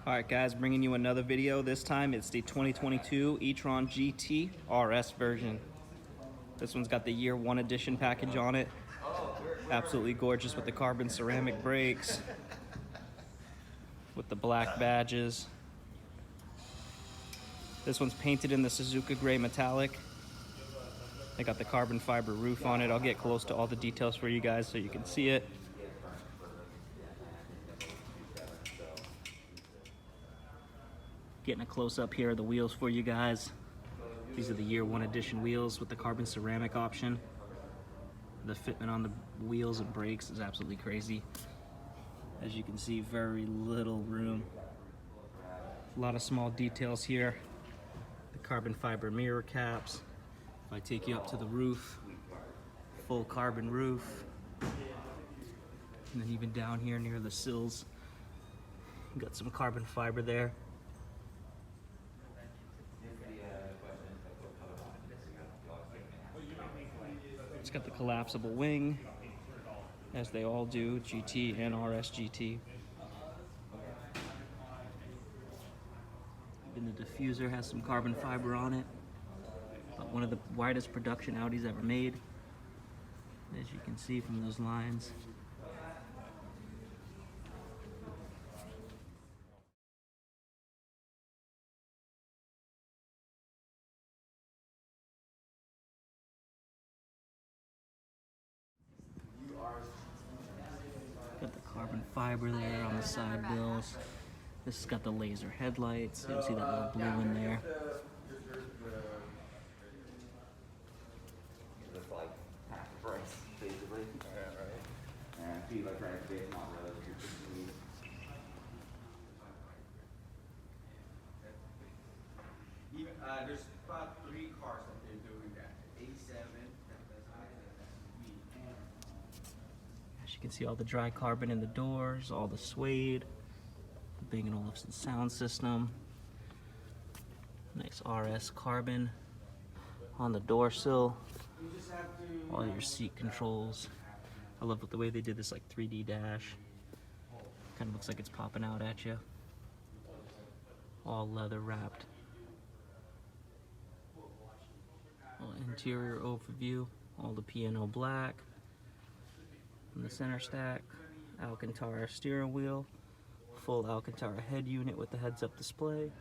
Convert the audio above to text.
Alright guys, bringing you another video. This time it's the 2022 Etron GT RS version. This one's got the year 1 edition package on it. Absolutely gorgeous with the carbon ceramic brakes, with the black badges. This one's painted in the Suzuka Gray metallic. They got the carbon fiber roof on it. I'll get close to all the details for you guys so you can see it. Getting a close-up here of the wheels for you guys. These are the year 1 edition wheels with the carbon ceramic option. The fitment on the wheels and brakes is absolutely crazy. As you can see, very little room. A lot of small details here. The carbon fiber mirror caps. If I take you up to the roof, full carbon roof. And then even down here near the sills, got some carbon fiber there. It's got the collapsible wing, as they all do, GT and RS GT. Even the diffuser has some carbon fiber on it. But one of the widest production Audis ever made, as you can see from those lines. Got the carbon fiber there on the side bills. This has got the laser headlights. You'll see that little blue in there. It's like half the price, basically. Yeah, right. And people are trying to base not really. Even there's about 3 cars that they're doing that. 87. As you can see, all the dry carbon in the doors, all the suede, the Bang & Olufsen sound system, nice RS carbon on the door sill, all your seat controls. I love the way they did this like 3D dash. Kind of looks like it's popping out at you. All leather wrapped. All interior overview, all the piano black. In the center stack, Alcantara steering wheel, full Alcantara head unit with the heads-up display.